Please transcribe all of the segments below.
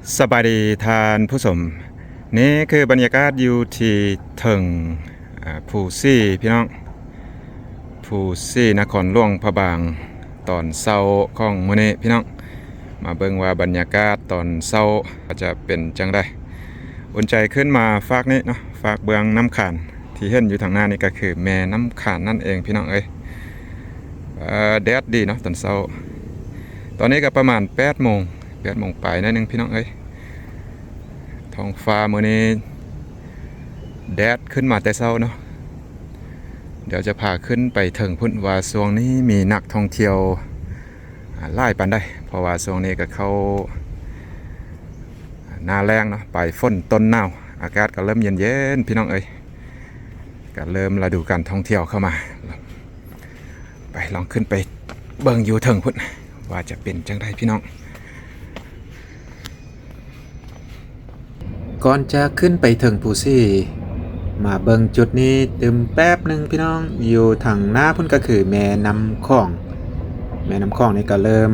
สบายดีทานผู้ชมนี่คือบรรยากาศอยู่ที่ถึงภูซี่พี่น้องภูซี่นครหลวงพระบางตอนเช้าของมื้อนี้พี่น้องมาเบิ่งว่าบรรยากาศตอนเช้าจะเป็นจังไดอุ่นใจขึ้นมาฝากนี้เนาะฝากเบืองน้ำขานที่เห็นอยู่ทางหน้านี่ก็คือแม่น้ำขานนั่นเองพี่น้องเอ้ยแดดดีเนาะตอนเช้าตอนนี้ก็ประมาณ8 โมงไปนิดนึงพี่น้องเอ้ยท้องฟ้ามื้อนี้แดดขึ้นมาแต่เช้าเนาะเดี๋ยวจะพาขึ้นไปถึงพุ่นว่าช่วงนี้มีนักท่องเที่ยวหลายปานได้เพราะว่าช่วงนี้ก็เข้าหน้าแล้งเนาะปลายฝนต้นหนาวอากาศก็เริ่มเย็นๆพี่น้องเอ้ยก็เริ่มฤดูการท่องเที่ยวเข้ามาไปลองขึ้นไปเบิ่งอยู่ถึงพุ่นว่าจะเป็นจังไดพี่น้องก่อนจะขึ้นไปถึงภูซี่มาเบิ่งจุดนี้ตึมแป๊บหนึ่งพี่น้องอยู่ทางหน้าพุ่นก็คือแม่น้ำคลองนี่ก็เริ่ม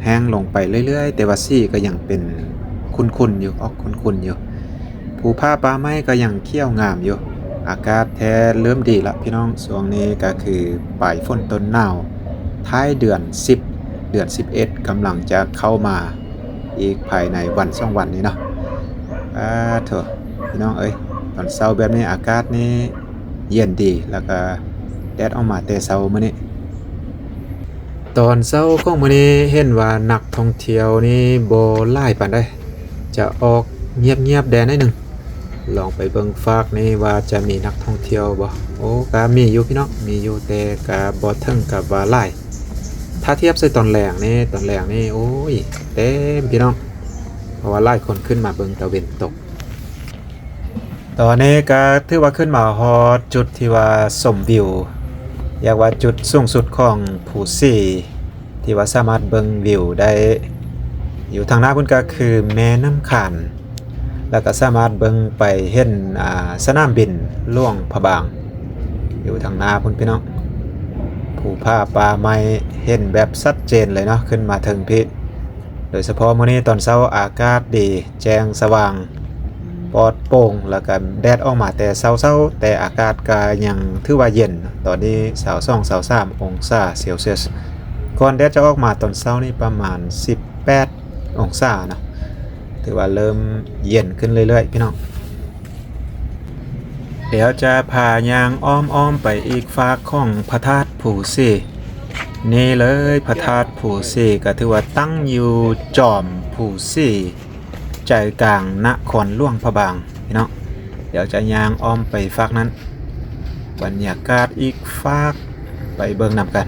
แห้งลงไปเรื่อยๆแต่ว่าซี่ก็ยังเป็นขุ่นๆอยู่ขุ่นๆอยู่ภูผาป่าไม้ก็ยังเขียวงามอยู่อากาศแท้เริ่มดีละพี่น้องช่วงนี้ก็คือปลายฝนต้นหนาวท้ายเดือน10เดือน11กำลังจะเข้ามาอีกภายในวัน2 วันนี้เนาะเถอะพี่น้องเอ้ยตอนเช้าแบบนี้อากาศนี่เย็นดีแล้วก็แดดออกมาแต่เช้ามื้อนี้ตอนเช้าของมื้อนี้เห็นว่านักท่องเที่ยวนี่บ่หลายปานใดจะออกเงียบๆแดนหน่อยหนึงลองไปเบิ่งฝากนี่ว่าจะมีนักท่องเที่ยวบ่โอ้ก็มีอยู่พี่น้องมีอยู่แต่ก็บ่ถึงกับว่าหลายถ้าเทียบใส่ตอนแรงนี่โอ้ยเต็มพี่น้องเพราะว่าหลายคนขึ้นมาเบิ่งตะเวนตกตอนนี้ก็ถือว่าขึ้นมาฮอดจุดที่ว่าชมวิวอยากว่าจุดสูงสุดของภูซี่ที่ว่าสามารถเบิ่งวิวได้อยู่ทางหน้าพุ่นก็คือแม่น้ำขานแล้วก็สามารถเบิ่งไปเห็นสนามบินหลวงพระบางอยู่ทางหน้าพุ่นพี่น้องภูผาป่าไม้เห็นแบบชัดเจนเลยเนาะขึ้นมาถึงพี่โดยเฉพาะมื้อนี้ตอนเช้าอากาศดีแจ้งสว่างปลอดโปร่งแล้วก็แดดออกมาแต่เช้าๆแต่อากาศก็ยังถือว่าเย็นตอนนี้22-23องศาเซลเซียสก่อนแดดจะออกมาตอนเช้านี่ประมาณ18องศานะถือว่าเริ่มเย็นขึ้นเรื่อยๆพี่น้องเดี๋ยวจะพายางอ้อมๆไปอีกฝากของพระธาตุภูซี่นี่เลยพระธาตุภูซี่ก็ถือว่าตั้งอยู่จอมภูซี่ใจกลางนครหลวงพระบางพี่น้องเดี๋ยวจะย่างอ้อมไปฝากนั้นบรรยากาศอีกฝากไปเบิ่งนำกัน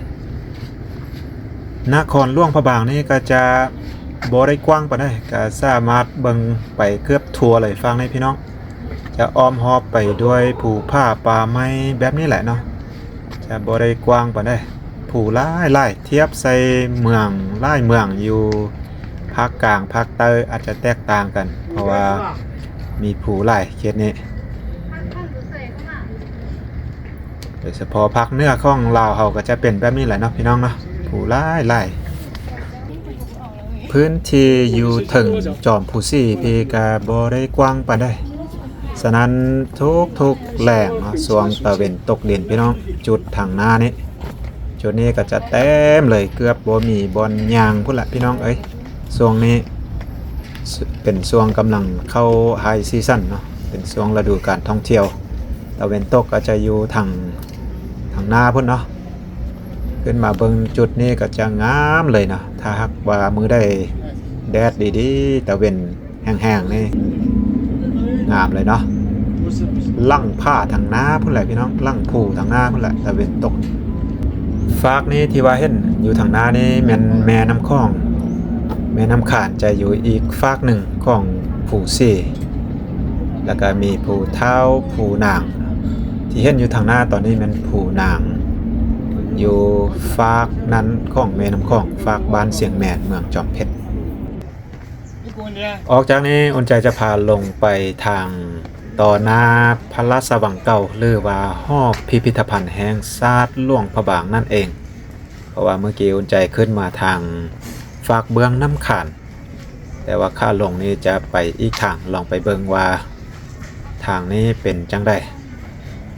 นครหลวงพระบางนี่ก็จะบ่ได้กว้างปานใดก็สามารถเบิ่งไปเกือบทั่วเลยฟังได้พี่น้องจะอ้อมหอบไปด้วยภูผาป่าไม้แบบนี้แหละเนาะจะบ่ได้กว้างปานใดผู้หลายเทียบใส่เมืองหลายเมืองอยู่ภาคกลางภาคใต้อาจจะแตกต่างกันเพราะว่ามีผู้หลายเขตนี้โดยเฉพาะภาคเหนือของลาวเฮาก็จะเป็นแบบนี้แหละเนาะพี่น้องเนาะผู้หลายพื้นที่อยู่ถึงจอมภูซี่พี่ก็บ่ได้กว้างปานใดฉะนั้นทุกแหล่งเนาะช่วงตะเวนตกดินพี่น้องจุดทางหน้านี้จุดนี้ก็จะเต็มเลยเกือบบ่มีบอนยางพุ่นละพี่น้องเอ้ยช่วงนี้เป็นช่วงกำลังเข้าไฮซีซั่นเนาะเป็นช่วงฤดูการท่องเที่ยวตะเวนตกก็จะอยู่ทางหน้าพุ่นเนาะขึ้นมาเบิ่งจุดนี้ก็จะงามเลยนะถ้าหากว่ามือได้แดดดีๆตะเวนแห้งๆนี่งามเลยเนาะลั่งผ้าทางหน้าพุ่นแหละพี่น้องลั่งผูทางหน้าพุ่นแหละตะเวนตกฝากนี้ที่ว่าเห็นอยู่ทางหน้านี่แม่น้ำคลองแม่น้ำขานจะอยู่อีกฝากหนึ่งของภูซี่แล้วก็มีภูเท้าภูนางที่เห็นอยู่ทางหน้าตอนนี้มันภูนางอยู่ฝากนั้นของแม่น้ำคลองฝากบ้านเสียงแมนเมืองจอมเพชรออกจากนี้อุ่นใจจะพาลงไปทางต่อหน้าพระราชวังเก่าหรือว่าหอพิพิธภัณฑ์แห่งชาติหลวงพระบางนั่นเองเพราะว่าเมื่อกี้อุ่นใจขึ้นมาทางฝากเบื้องน้ำขานแ แต่ว่าค่าลงนี่จะไปอีกทางลองไปเบิ่งว่าทางนี้เป็นจังได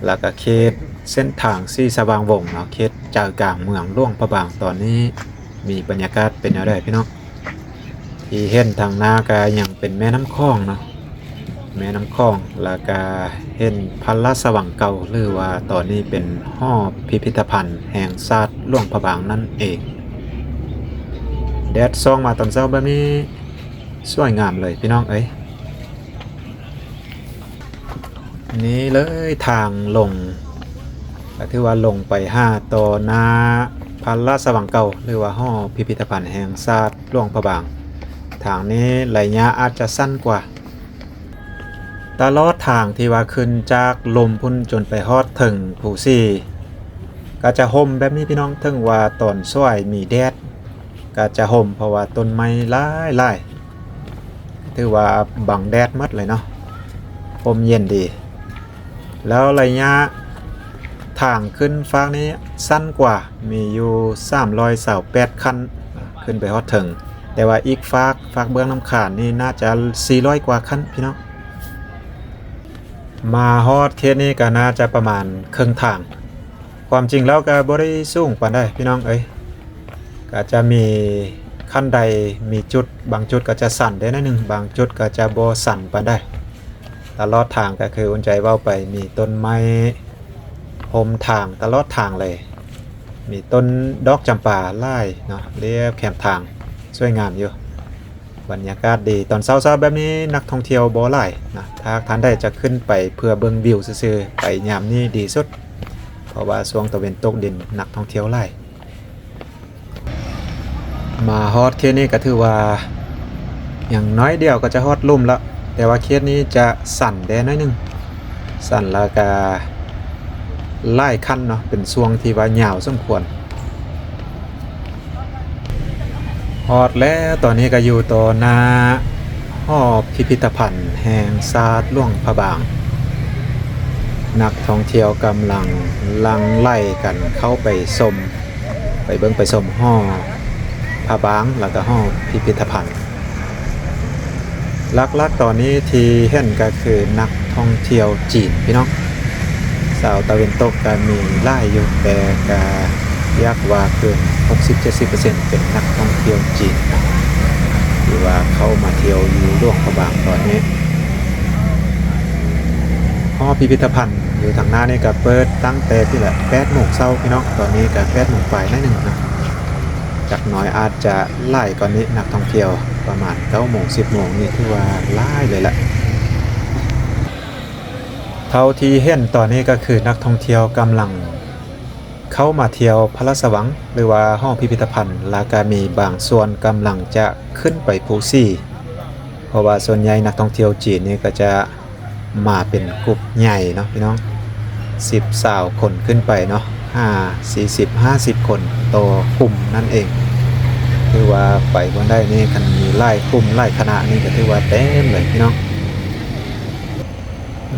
แล้วก็เขตเส้นทางที่สว่างวงเนาะเขตใจกลางเมืองหลวงพระบางตอนนี้มีบรรยากาศเป็นอะไรพี่น้องที่เห็นทางหน้าก็ยังเป็นแม่น้ำคลองเนาะแม่น้ำคลองแล้วก็เห็นพันลาสว่างเก่าหรือว่าตอนนี้เป็นห้อพิพิธภัณฑ์แห่งชาติหลวงพระบางนั่นเองแดดส่องมาตอนเช้าแบบนี้สวยงามเลยพี่น้องเอ้ยนี่เลยทางลงก็ถือว่าลงไป5ต่อหน้าพันลาสว่างเก่าหรือว่าห้อพิพิธภัณฑ์แห่งชาติหลวงพระบางทางนี้ระยะอาจจะสั้นกว่าตลอดทางที่ว่าขึ้นจากลมพุ่นจนไปฮอดถึงภูซี่ก็จะห่มแบบนี้พี่น้องถึงว่าตอนสวยมีแดดก็จะห่มเพราะว่าต้นไม้หลายถือว่าบังแดดหมดเลยเนาะห่มเย็นดีแล้วระยะทางขึ้นฟากนี้สั้นกว่ามีอยู่328ขั้นขึ้นไปฮอดถึงแต่ว่าอีกฟากเบื้องน้ำขานนี่น่าจะ400กว่าขั้นพี่น้องมาฮอดเขตนี้ก็น่าจะประมาณครึ่งทางความจริงแล้วก็บ่ได้สูงปานใดพี่น้องเอ้ยก็จะมีขั้นใดมีจุดบางจุดก็จะสั่นได้นิดนึงบางจุดก็จะบ่สั่นปานใดตลอดทางก็คืออุ่นใจเว้าไปมีต้นไม้โฮมทางตลอดทางเลยมีต้นดอกจำปาหลายเนาะเรียบแคมทางสวยงามอยู่บรรยากาศดีตอนเช้าๆแบบนี้นักท่องเที่ยวบ่หลายนะถ้าท่านได้จะขึ้นไปเพื่อเบิ่งวิวซื่อๆไปยามนี้ดีสุดเพราะว่าช่วงตะเวนตกดินนักท่องเที่ยวหลายมาฮอดเขตนี้ก็ถือว่าอย่างน้อยเดียวก็จะฮอดลุ่มแล้วแต่ว่าเขตนี้จะสั่นแดน้อยนึงสั่นแล้วก็ไล่ขั้นเนาะเป็นช่วงที่ว่ายาวสมควรฮอดแล้วตอนนี้ก็อยู่ต่อหน้าห้อพิพิธภัณฑ์แห่งชาติหลวงพระบางนักท่องเที่ยวกำลังลังไล่กันเข้าไปชมไปเบิ่งไปชมห้อพระบางแล้วก็ห้อพิพิธภัณฑ์ลักๆตอนนี้ที่เห็นก็คือนักท่องเที่ยวจีนพี่น้องสาวตะเวนตกก็มีหลายอยู่แต่ก็อยากว่าเกิน 60-70% เป็นนักท่องเที่ยวจีนนะที่ว่าเข้ามาเที่ยวอยู่หลวงพระบางตอนนี้ห้อพิพิธภัณฑ์อยู่ทางหน้านี่ก็เปิดตั้งแต่ที่แหละ8 โมงเช้าพี่น้องตอนนี้ก็8 โมงปลายนิดนึงนะจากน้อยอาจจะไล่ก่อนนี้นักท่องเที่ยวประมาณ9 โมง 10 โมงนี่ถือว่าไล่เลยแหละเท่าที่เห็นตอนนี้ก็คือนักท่องเที่ยวกำลังเข้ามาเที่ยวพระราชวังหรือว่าห้องพิพิธภัณฑ์แล้วก็มีบางส่วนกำลังจะขึ้นไปภูซี่เพราะว่าส่วนใหญ่นักท่องเที่ยวจีนนี่ก็จะมาเป็นกลุ่มใหญ่เนาะพี่น้อง10-20 คนขึ้นไปเนาะ40-50 คนต่อกลุ่มนั่นเองคือว่าไปบนได้นี่คันมีไล่กลุ่มไล่คณะนี่ก็ถือว่าเต็มเลยพี่น้อง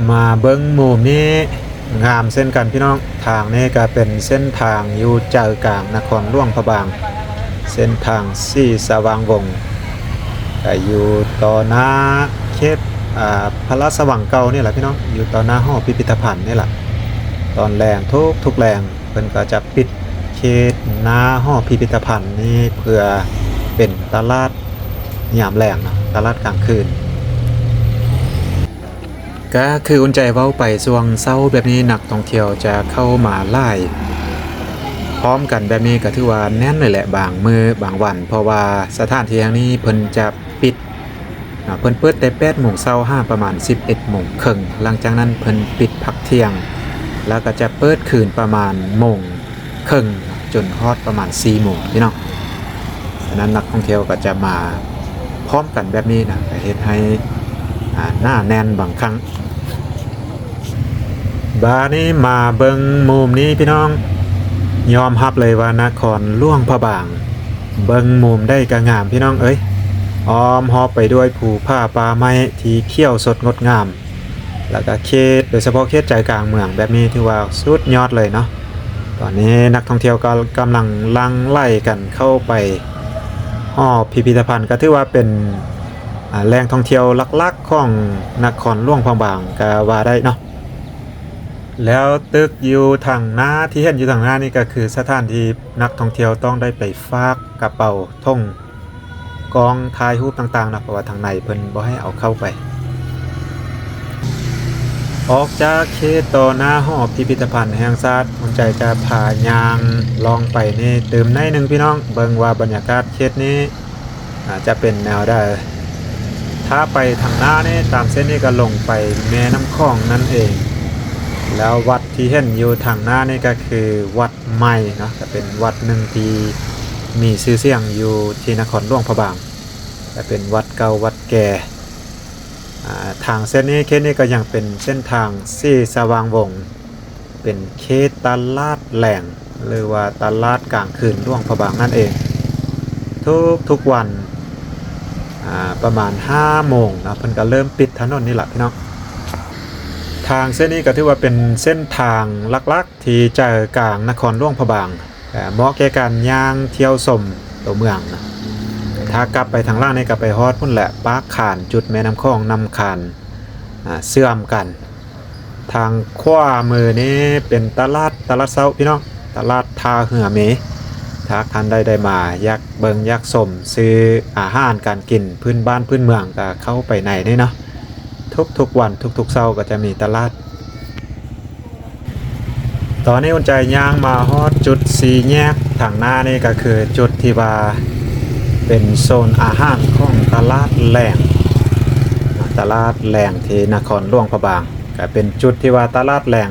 มาเบิ้งมุมนี้งามเส้นกันพี่น้องทางนี้ก็เป็นเส้นทางอยู่ใจกลางนครหลวงพระบางเส้นทางสี่สว่างวงก็อยู่ต่อหน้าเขตพระราชวังเก่านี่แหละพี่น้องอยู่ต่อหน้าห้อพิพิธภัณฑ์นี่แหละตอนแรงทุกแรงเพิ่นก็จะปิดเขตหน้าห้อพิพิธภัณฑ์นี่เพื่อเป็นตลาดยามแรงนะตลาดกลางคืนก็คืออุ่นใจเว้าไปช่วงเช้าแบบนี้นักท่องเที่ยวจะเข้ามาไล่พร้อมกันแบบนี้ก็ถือว่าแน่นเลยแหละบางมื้อบางวันเพราะว่าสถานที่แห่งนี้เพิ่นจะปิดเพิ่นเปิดแต่8 โมงเช้าประมาณ11 โมงครึ่งหลังจากนั้นเพิ่นปิดพักเที่ยงแล้วก็จะเปิดคืนประมาณโมงครึ่งจนฮอดประมาณ4 โมงพี่น้องฉะนั้นนักท่องเที่ยวก็จะมาพร้อมกันแบบนี้นะเฮ็ดให้หน้าแน่นบางครั้งบานี้มาเบิงมุมนี้พี่น้องยอมรับเลยว่านครหลวงพระบางเบิงมุมได้ก็งามพี่น้องเอ้ยอ้อมหอบไปด้วยภูผ้าป่าไม้ที่เขียวสดงดงามแล้วก็เขตโดยเฉพาะเขตใจกลางเมืองแบบนี้ถือว่าสุดยอดเลยเนาะตอนนี้นักท่องเที่ยวก็กำลังลังไล่กันเข้าไปห้อพิพิธภัณฑ์ก็ถือว่าเป็น แหล่งท่องเที่ยวหลักๆของนครหลวงพะบางก็ว่าได้เนาะแล้วตึกอยู่ทางหน้าที่เห็นอยู่ทางหน้านี่ก็คือสถานที่นักท่องเที่ยวต้องได้ไปฝากกระเป๋าท่องกองถ่ายรูปต่างๆนะเพราะว่าทางในเพิ่นบ่ให้เอาเข้าไปออกจากเขตต่อหน้าหอพิพิธภัณฑ์แห่งชาติผมใจจะพายางลองไปนี่เติมในหนึ่งพี่น้องเบิ่งว่าบรรยากาศเขตนี้จะเป็นแนวได้ถ้าไปทางหน้านี่ตามเส้นนี้ก็ลงไปแม่น้ำคลองนั่นเองแล้ววัดที่เห็นอยู่ทางหน้านี่ก็คือวัดใหม่เนาะก็เป็นวัดหนึ่งที่มีชื่อเสียงอยู่ที่นครหลวงพะบางแต่เป็นวัดเก่าวัดแก่ทางเส้นนี้เขตนี้ก็ยังเป็นเส้นทางสี่สว่างวงเป็นเขตตลาดแหล่งหรือว่าตลาดกลางคืนหลวงพะบางนั่นเองทุกวันประมาณ5โมงนะเพิ่นก็เริ่มปิดถนนนี่แหละพี่น้องทางเส้นนี้ก็ถือว่าเป็นเส้นทางลักๆที่ใจกลางนครหลวงพะบางเหมาะแก่การย่างเที่ยวชมตัวเมืองนะถ้ากลับไปทางล่างนี่ก็ไปฮอดพุ่นแหละปากขานจุดแม่น้ำคลองนำขานเสื่อมกันทางขวามือนี้เป็นตลาดเซาพี่น้องตลาดทาเหือเมถ้าท่านได้มาอยากเบิงอยากชมซื้ออาหารการกินพื้นบ้านพื้นเมืองก็เข้าไปในนี่เนาะทุกวันทุกเช้าก็จะมีตลาดตอนนี้อุ่นใจย่างมาฮอดจุดสี่แยกทางหน้านี่ก็คือจุดที่ว่าเป็นโซนอาหารของตลาดแหล่งที่นครหลวงพะบางก็เป็นจุดที่ว่าตลาดแหล่ง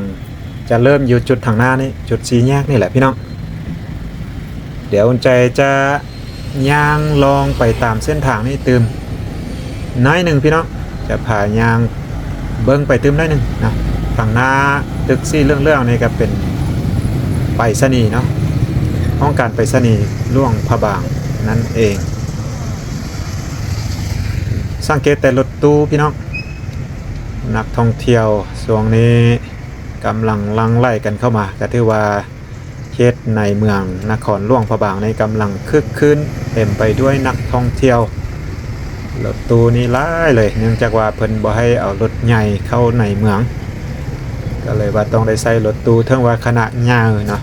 จะเริ่มอยู่จุดทางหน้านี้จุดสี่แยกนี่แหละพี่น้องเดี๋ยวอุ่นใจจะย่างลองไปตามเส้นทางนี้ตืมน้อยหนึ่งพี่น้องจะพาย่างเบิ้งไปตืมน้อยหนึ่งนะทางหน้าตึกซี่เรื่องนี่ก็เป็นไปรษณีย์เนาะห้องการไปรษณีย์หลวงพะบางนั่นเองสังเกตแต่รถตู้พี่น้องนักท่องเที่ยวช่วงนี้กำลังลังไล่กันเข้ามาก็ถือว่าเขตในเมืองนครหลวงพะบางในกำลังคึกคืนเต็มไปด้วยนักท่องเที่ยวรถตู้นี่หลายเลยเนื่องจากว่าเพิ่นบ่ให้เอารถใหญ่เข้าในเมืองก็เลยว่าต้องได้ใส่รถตู้ถึงว่าคณะใหญ่เนาะ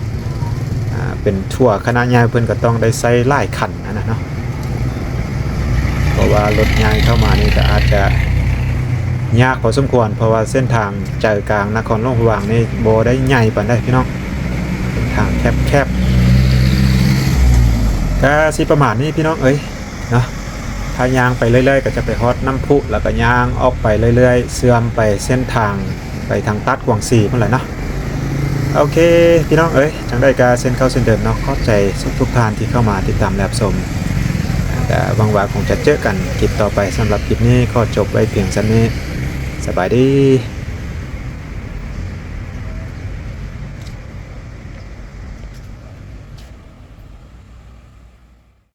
เป็นทั่วคณะใหญ่เพิ่นก็ต้องได้ใส่หลายคันนะเนาะเพราะว่ารถใหญ่เข้ามานี่ก็อาจจะยากพอสมควรเพราะว่าเส้นทางใจกลางนครหลวงพะบางนี่บ่ได้ใหญ่ปานใดพี่น้องเป็นทางแคบก็สิประมาณนี้พี่น้องเอ้ยเนาะถ้าย่างไปเรื่อยๆก็จะไปฮอดน้ำพุแล้วก็ย่างออกไปเรื่อยๆเสื่อมไปเส้นทางไปทางตัดกวางสีเมื่อไหร่เนาะโอเคพี่น้องเอ้ยจังได้การเส้นเข้าเส้นเดิมเนาะขอบใจทุกท่านที่เข้ามาติดตามรับชมแต่หวังว่าคงจะเจอกันคลิปต่อไปสำหรับคลิปนี้ก็จบไว้เพียงเท่านี้สบายดี